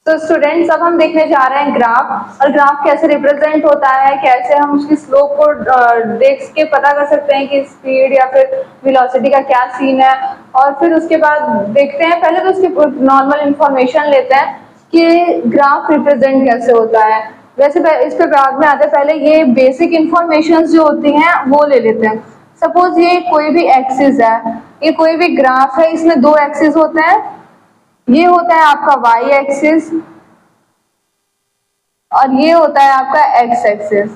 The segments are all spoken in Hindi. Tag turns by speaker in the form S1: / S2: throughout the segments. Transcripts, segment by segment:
S1: तो स्टूडेंट्स अब हम देखने जा रहे हैं ग्राफ, और ग्राफ कैसे रिप्रेजेंट होता है, कैसे हम उसकी स्लोप को देख के पता कर सकते हैं कि स्पीड या फिर वेलोसिटी का क्या सीन है। और फिर उसके बाद देखते हैं, पहले तो उसकी नॉर्मल इंफॉर्मेशन लेते हैं कि ग्राफ रिप्रेजेंट कैसे होता है। वैसे इस पे बाद में आते हैं, पहले ये बेसिक इंफॉर्मेशन जो होती हैं वो ले लेते हैं। सपोज ये कोई भी एक्सिस है, ये कोई भी ग्राफ है, इसमें दो एक्सिस होते हैं। ये होता है आपका वाई एक्सिस और ये होता है आपका एक्स एक्सिस।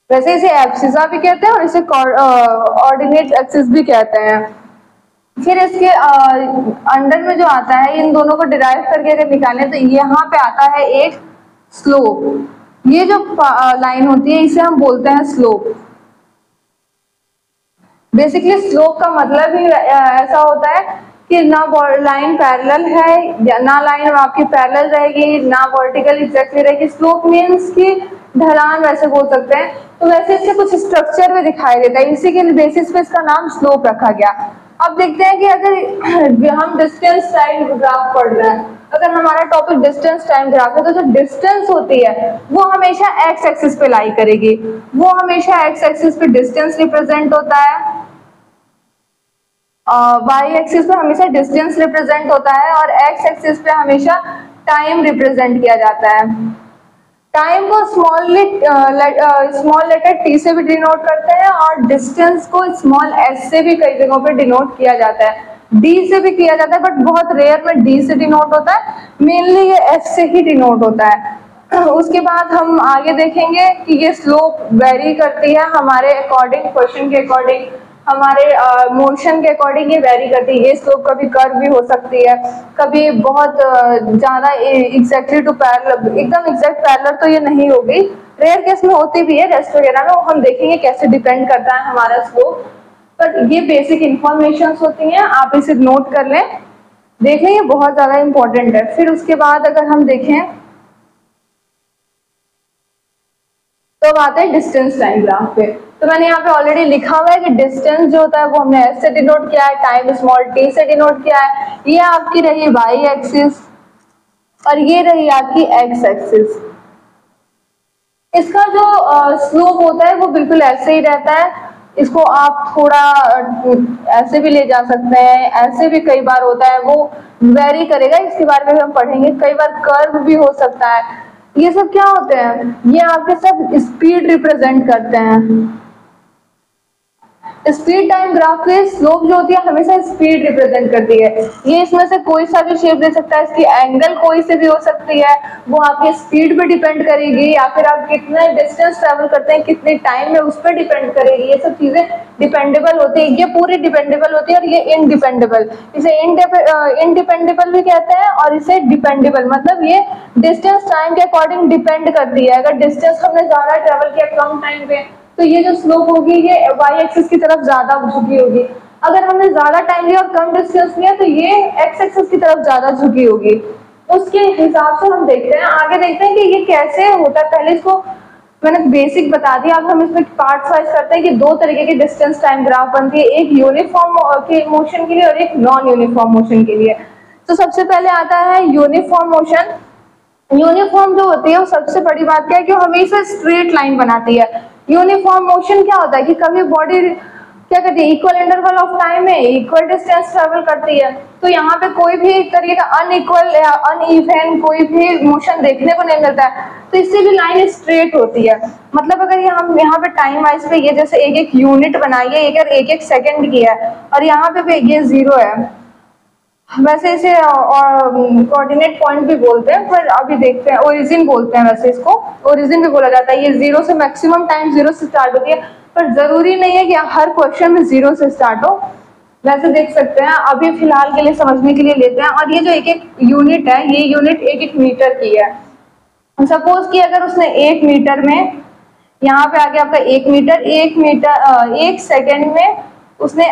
S1: वैसे इसे एब्सिसा भी कहते हैं और इसे ऑर्डिनेट एक्सिस भी कहते हैं। फिर इसके अंडर में जो आता है, इन दोनों को डिराइव करके अगर निकालें तो यहाँ पे आता है एक स्लोप। ये जो लाइन होती है इसे हम बोलते हैं स्लोप। बेसिकली स्लोप का मतलब ही ऐसा होता है कि ना लाइन पैरेलल है या ना लाइन आपकी पैरेलल रहेगी, ना वर्टिकल एग्जैक्टली रहेगी। स्लोप मीन्स कि ढलान वैसे बोल सकते हैं। तो वैसे इससे कुछ स्ट्रक्चर में दिखाई देता है, इसी के बेसिस पे इसका नाम स्लोप रखा गया। अब देखते हैं कि अगर हम डिस्टेंस टाइम ग्राफ पढ़ रहे हैं, अगर हमारा टॉपिक डिस्टेंस टाइम ग्राफ है, तो जो डिस्टेंस होती है वो हमेशा एक्स एक्सिस पे लाई करेगी। वो हमेशा एक्स एक्सिस पे डिस्टेंस रिप्रेजेंट होता है, वाई एक्सिस पे हमेशा डिस्टेंस रिप्रेजेंट होता है, और एक्स एक्सिस पे हमेशा टाइम रिप्रेजेंट किया जाता है। टाइम को स्मॉल लेटर टी से भी डिनोट करते हैं, और डिस्टेंस को स्मॉल एस से भी कई जगहों पे डिनोट किया जाता है। डी से भी किया जाता है, बट बहुत रेयर में डी से डिनोट होता है, मेनली ये एफ से ही डिनोट होता है। उसके बाद हम आगे देखेंगे कि ये स्लोप वेरी करती है हमारे अकॉर्डिंग, क्वेश्चन के अकॉर्डिंग, हमारे मोशन के अकॉर्डिंग ये वेरी करती है। ये स्लोप कभी कर्व भी हो सकती है, कभी बहुत ज्यादा एग्जैक्टली टू पैरेलल, एकदम एग्जैक्ट पैरेलल तो ये नहीं होगी, रेयर केस में होती भी है, रेस्ट वगैरह में, वो हम देखेंगे कैसे डिपेंड करता है हमारा स्लोप। पर ये बेसिक इंफॉर्मेशन होती हैं, आप इसे नोट कर लें, देख लें, ये बहुत ज्यादा इंपॉर्टेंट है। फिर उसके बाद अगर हम देखें तो अब आते हैं डिस्टेंस टाइम ग्राफ पे। तो मैंने यहाँ पे ऑलरेडी लिखा हुआ है कि डिस्टेंस जो होता है वो हमने एस से डिनोट किया है, टाइम स्मॉल टी से डिनोट किया है। ये आपकी रही वाई एक्सिस और ये रही आपकी एक्स एक्सिस। इसका जो स्लोप होता है वो बिल्कुल ऐसे ही रहता है। इसको आप थोड़ा ऐसे भी ले जा सकते हैं, ऐसे भी कई बार होता है, वो वेरी करेगा, इसके बारे में हम पढ़ेंगे। कई बार कर्व भी हो सकता है। ये सब क्या होते हैं, ये आपके सब स्पीड रिप्रेजेंट करते हैं। स्पीड टाइम ग्राफ के स्लोप जो होती है हमेशा स्पीड रिप्रेजेंट करती है। ये इसमें से कोई सा भी शेप दे सकता है, इसकी एंगल कोई से भी हो सकती है, वो आपकी स्पीड पे डिपेंड करेगी, या फिर आप कितने डिस्टेंस ट्रेवल करते हैं, कितने टाइम में, उस पर डिपेंड करेगी। ये सब चीजें डिपेंडेबल होती है, ये पूरी डिपेंडेबल होती है, और ये इनडिपेंडेबल। इसे इनडिपेंडेबल भी कहते हैं और इसे डिपेंडेबल, मतलब ये डिस्टेंस टाइम के अकॉर्डिंग डिपेंड करती है। अगर डिस्टेंस हमने ज्यादा ट्रेवल किया कम टाइम पे, तो ये जो स्लोप होगी ये वाई एक्सिस की तरफ ज्यादा झुकी होगी। अगर हमने ज्यादा टाइम लिया और कम डिस्टेंस लिया तो ये एक्स एक्सिस की तरफ ज्यादा झुकी होगी। उसके हिसाब से हम देखते हैं, आगे देखते हैं कि ये कैसे होता है। पहले इसको मैंने बेसिक बता दिया, अब हम इसमें पार्ट्स वाइज करते हैं कि दो तरीके की डिस्टेंस टाइम ग्राफ बनती है, एक यूनिफॉर्म के मोशन के लिए और एक नॉन यूनिफॉर्म मोशन के लिए। तो सबसे पहले आता है यूनिफॉर्म मोशन। यूनिफॉर्म जो होती है वो सबसे बड़ी बात क्या है कि वो हमेशा स्ट्रेट लाइन बनाती है। यूनिफॉर्म मोशन क्या होता है कि कभी बॉडी क्या करती है, इक्वल इंटरवल ऑफ टाइम में इक्वल डिस्टेंस ट्रेवल करती है। तो यहाँ पे कोई भी एक तरीके का अनइक्वल या अनइवन कोई भी मोशन देखने को नहीं मिलता है, तो इससे भी लाइन स्ट्रेट होती है। मतलब अगर हम यहाँ पे टाइम वाइज पे ये जैसे एक एक यूनिट बनाइए, एक एक सेकंड की है, और यहाँ पे ये 0 है, वैसे इसे कोऑर्डिनेट पॉइंट भी बोलते हैं, पर अभी देखते हैं, ओरिजिन बोलते हैं, वैसे इसको ओरिजिन भी बोला जाता है। ये 0 से मैक्सिमम टाइम 0 से स्टार्ट होती है, पर जरूरी नहीं है कि हर क्वेश्चन में 0 से स्टार्ट हो। वैसे देख सकते हैं, अभी फिलहाल के लिए समझने के लिए लेते हैं। और ये जो एक एक यूनिट है, ये यूनिट एक एक मीटर की है। सपोज कि अगर उसने 1 मीटर में, यहाँ पे आ गया आपका 1 मीटर, 1 सेकेंड में उसने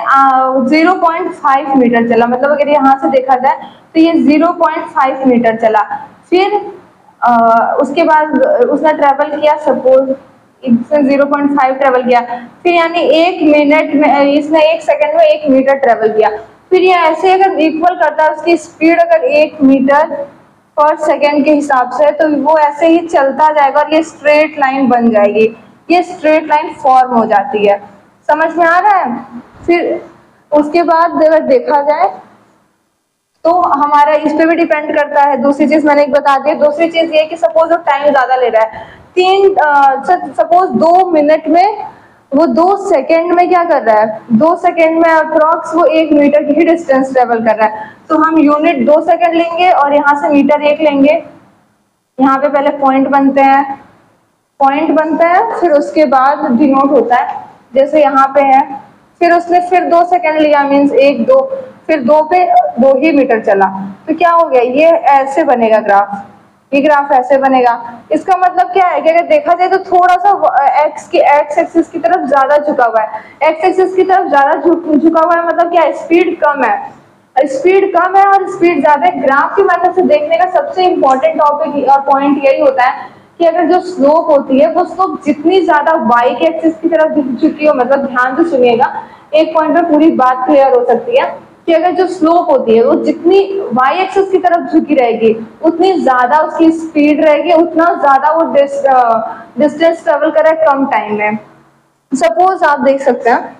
S1: 0.5 मीटर चला। मतलब अगर यहाँ से देखा जाए तो ये 0.5 मीटर चला। फिर उसके बाद उसने ट्रेवल किया, सपोज इसने 0.5 ट्रेवल किया, फिर यानी 1 मिनट में, इसने 1 सेकंड में 1 मीटर ट्रेवल किया। फिर ये ऐसे अगर इक्वल करता है, उसकी स्पीड अगर 1 मीटर पर सेकेंड के हिसाब से, तो वो ऐसे ही चलता जाएगा और ये स्ट्रेट लाइन बन जाएगी, ये स्ट्रेट लाइन फॉर्म हो जाती है। समझ में आ रहा है? फिर उसके बाद अगर देखा जाए तो हमारा इस पे भी डिपेंड करता है। दूसरी चीज मैंने एक बता दी, दूसरी चीज ये कि सपोज वो टाइम ज्यादा ले रहा है, सपोज 2 मिनट में, वो 2 सेकेंड में क्या कर रहा है, 2 सेकेंड में अप्रॉक्स वो 1 मीटर की ही डिस्टेंस ट्रेवल कर रहा है। तो हम यूनिट 2 सेकेंड लेंगे और यहाँ से मीटर 1 लेंगे। यहाँ पे पहले पॉइंट बनते हैं, पॉइंट बनता है, फिर उसके बाद डिनोट होता है, जैसे यहाँ पे है। फिर उसने फिर 2 सेकेंड लिया, मीन्स 1 2, फिर 2 पे 2 ही मीटर चला, तो क्या हो गया, ये ऐसे बनेगा ग्राफ, ये ग्राफ ऐसे बनेगा। इसका मतलब क्या है कि अगर देखा जाए तो थोड़ा सा एक्स एक्सिस की तरफ ज्यादा झुका हुआ है, एक्स एक्सिस की तरफ ज्यादा झुका हुआ है, मतलब क्या, स्पीड कम है, स्पीड कम है और स्पीड ज्यादा है। ग्राफ की मेथड से देखने का सबसे इंपॉर्टेंट टॉपिक और पॉइंट यही होता है कि अगर जो स्लोप होती है वो स्लोप जितनी ज्यादा वाई के एक्सिस की तरफ झुकी हो, मतलब ध्यान से सुनिएगा, एक पॉइंट पे पूरी बात क्लियर हो सकती है कि अगर जो स्लोप होती है वो जितनी वाई एक्सिस की तरफ झुकी रहेगी उतनी ज्यादा उसकी स्पीड रहेगी, उतना ज्यादा वो डिस्टेंस ट्रेवल करे कम टाइम में। सपोज आप देख सकते हैं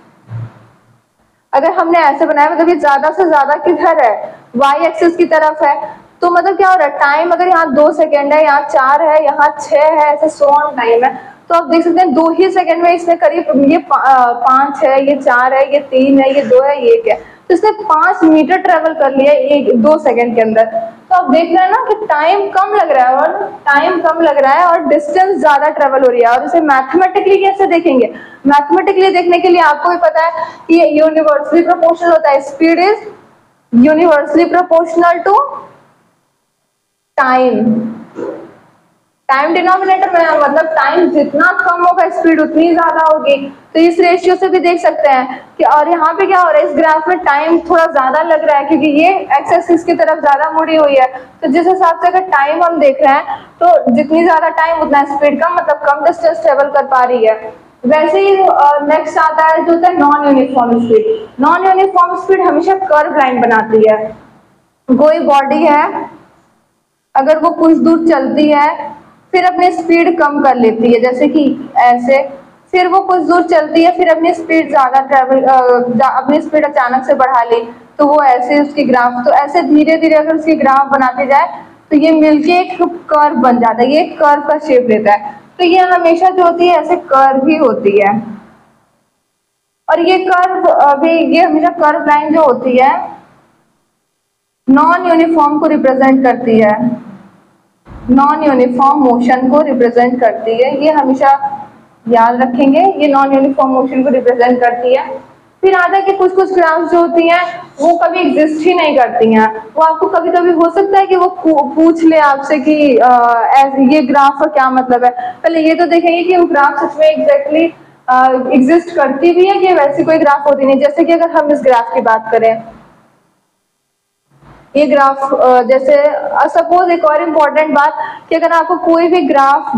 S1: अगर हमने ऐसे बनाया, मतलब ये ज्यादा से ज्यादा किधर है, वाई एक्सिस की तरफ है, तो मतलब क्या हो रहा है, टाइम अगर यहाँ 2 सेकेंड है, यहाँ 4 है, यहाँ 6 है, ऐसे सो ऑन टाइम है, तो आप देख सकते हैं 2 ही सेकेंड में इसने करीब ये 5 है, ये 4 है, ये 3 है, ये 2 है, ये 1 है, तो इसने 5 मीटर ट्रेवल कर लिया 2 सेकेंड के अंदर। तो आप देख रहे हैं ना कि टाइम कम लग रहा है, और टाइम कम लग रहा है और डिस्टेंस ज्यादा ट्रेवल हो रही है। और इसे मैथमेटिकली कैसे देखेंगे, मैथमेटिकली देखने के लिए आपको भी पता है कि ये यूनिवर्सली प्रोपोर्शनल होता है, speed is universally proportional to time, time denominator में, मतलब टाइम जितना कम होगा स्पीड उतनी ज्यादा होगी। तो इस रेशियो से भी देख सकते हैं कि, और यहाँ पे क्या हो रहा है, इस ग्राफ में टाइम थोड़ा ज्यादा लग रहा है क्योंकि ये एक्स एक्सिस की तरफ ज्यादा मुड़ी हुई है। तो जिस हिसाब से अगर टाइम हम देख रहे हैं तो जितनी ज्यादा टाइम उतना स्पीड कम, मतलब कम डिस्टेंस ट्रेवल कर पा रही है। वैसे ही नेक्स्ट आता है जो होता है non uniform speed. Non uniform speed हमेशा कर्व लाइन बनाती है। कोई बॉडी है, अगर वो कुछ दूर चलती है फिर अपनी स्पीड कम कर लेती है, जैसे कि ऐसे, फिर वो कुछ दूर चलती है, फिर अपनी स्पीड ज्यादा अपनी स्पीड अचानक से बढ़ा ली, तो वो ऐसे उसकी ग्राफ, तो ऐसे धीरे धीरे अगर उसकी ग्राफ बनाते जाए तो ये मिलके एक कर्व बन जाता है, ये एक कर्व का शेप लेता है। तो ये हमेशा जो होती है ऐसे कर्व ही होती है, और ये कर्व अभी ये हमेशा कर्व लाइन जो होती है नॉन यूनिफॉर्म को रिप्रेजेंट करती है, नॉन यूनिफॉर्म मोशन को रिप्रेजेंट करती है, ये हमेशा याद रखेंगे, ये नॉन यूनिफॉर्म मोशन को रिप्रेजेंट करती है। फिर आता है कि कुछ कुछ ग्राफ्स जो होती हैं वो कभी एग्जिस्ट ही नहीं करती हैं, वो आपको कभी कभी हो सकता है कि वो पूछ ले आपसे कि ये ग्राफ का क्या मतलब है। पहले ये तो देखेंगे कि वो ग्राफ सच में एग्जैक्टली एग्जिस्ट करती भी है कि वैसी कोई ग्राफ होती नहीं। जैसे कि अगर हम इस ग्राफ की बात करें, ये ग्राफ जैसे सपोज एक और इम्पोर्टेंट बात कि अगर आपको कोई भी ग्राफ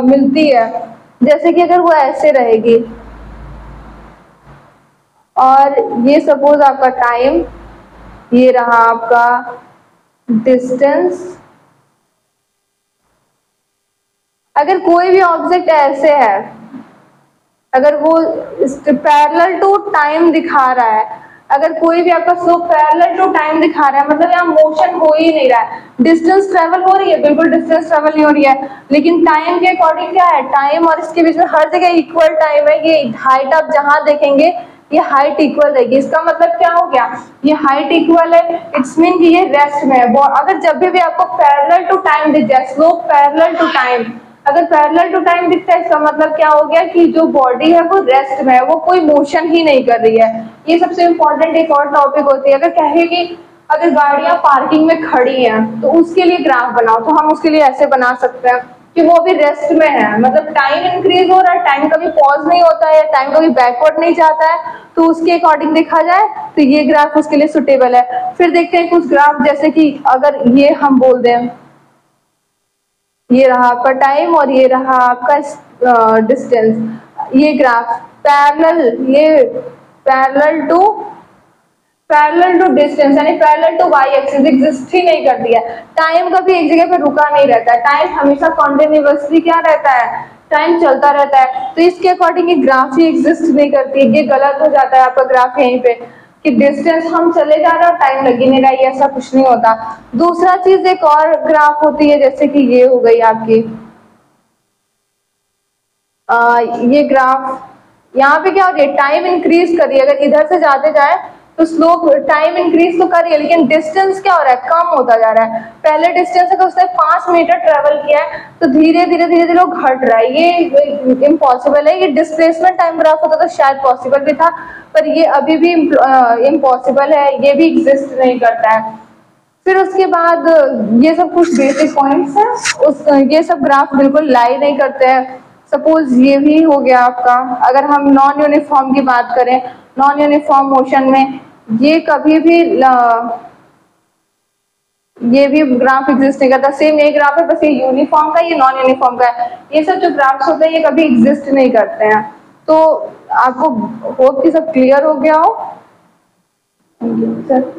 S1: मिलती है, जैसे कि अगर वो ऐसे रहेगी और ये सपोज आपका टाइम, ये रहा आपका डिस्टेंस, अगर कोई भी ऑब्जेक्ट ऐसे है, अगर वो पैरेलल टू टाइम दिखा रहा है, अगर कोई भी आपका स्लोप पैरेलल टू टाइम दिखा रहा है, मतलब यहाँ मोशन हो ही नहीं रहा है, डिस्टेंस ट्रेवल हो रही है, बिल्कुल डिस्टेंस ट्रेवल नहीं हो रही है, लेकिन टाइम के अकॉर्डिंग क्या है, टाइम और इसके बीच में हर जगह इक्वल टाइम है। ये हाइट आप जहां देखेंगे ये हाइट इक्वल रहेगी, इसका मतलब क्या हो गया, ये हाइट इक्वल है, इट्स मीन कि ये रेस्ट में है। अगर जब भी आपको पैरेलल टू टाइम दिख जाए, स्लोप पैरेलल टू टाइम, अगर पैरेलल टू टाइम दिखता है इसका मतलब क्या हो गया कि जो बॉडी है वो रेस्ट में है, वो कोई मोशन ही नहीं कर रही है। ये सबसे इंपॉर्टेंट एक और टॉपिक होती है। अगर कहे कि अगर गाड़ियां पार्किंग में खड़ी हैं तो उसके लिए ग्राफ बनाओ, तो हम उसके लिए ऐसे बना सकते हैं कि वो अभी रेस्ट में है, मतलब टाइम इंक्रीज हो रहा है, टाइम कभी पॉज नहीं होता है, टाइम कभी बैकवर्ड नहीं जाता है, तो उसके अकॉर्डिंग देखा जाए तो ये ग्राफ उसके लिए सुटेबल है। फिर देखते हैं कुछ ग्राफ, जैसे कि अगर ये हम बोल दें ये रहा आपका टाइम और ये रहा आपका डिस्टेंस, ये ग्राफ पैरेलल, ये parallel to parallel to distance यानी parallel to y axis exist ही नहीं करती है। टाइम कभी एक जगह पे रुका नहीं रहता है, टाइम हमेशा कॉन्टिन्यूअसली क्या रहता है, टाइम चलता रहता है। तो इसके अकॉर्डिंग ये ग्राफ ही एग्जिस्ट नहीं करती, ये गलत हो जाता है आपका ग्राफ यहीं पे कि डिस्टेंस हम चले जा रहे हैं और टाइम लग ही नहीं रहा है, ऐसा कुछ नहीं होता। दूसरा चीज एक और ग्राफ होती है जैसे कि ये हो गई आपकी ये ग्राफ, यहाँ पे क्या हो रही है, टाइम इंक्रीज कर रही है, अगर इधर से जाते जाए तो स्लोप टाइम इंक्रीज तो कर रही है लेकिन डिस्टेंस क्या हो रहा है, कम होता जा रहा है। पहले डिस्टेंस अगर उसने 5 मीटर ट्रेवल किया है तो धीरे धीरे धीरे धीरे वो घट रहा है, ये इम्पॉसिबल है। ये डिस्प्लेसमेंट टाइम ग्राफ होता तो शायद पॉसिबल भी था, पर ये अभी भी इम्पॉसिबल है, ये भी एग्जिस्ट नहीं करता है। फिर उसके बाद ये सब कुछ बेसिक पॉइंट्स हैं, उस ये सब ग्राफ बिल्कुल लाई नहीं करते हैं। सपोज ये भी हो गया आपका, अगर हम नॉन यूनिफॉर्म की बात करें, नॉन यूनिफॉर्म मोशन में ये कभी भी ये भी ग्राफ एग्जिस्ट नहीं करता। सेम ये ग्राफ है, बस ये यूनिफॉर्म का, ये नॉन यूनिफॉर्म का है। ये सब जो ग्राफ्स होते हैं ये कभी एग्जिस्ट नहीं करते हैं। तो आपको होप कि सब क्लियर हो गया हो। Thank you sir.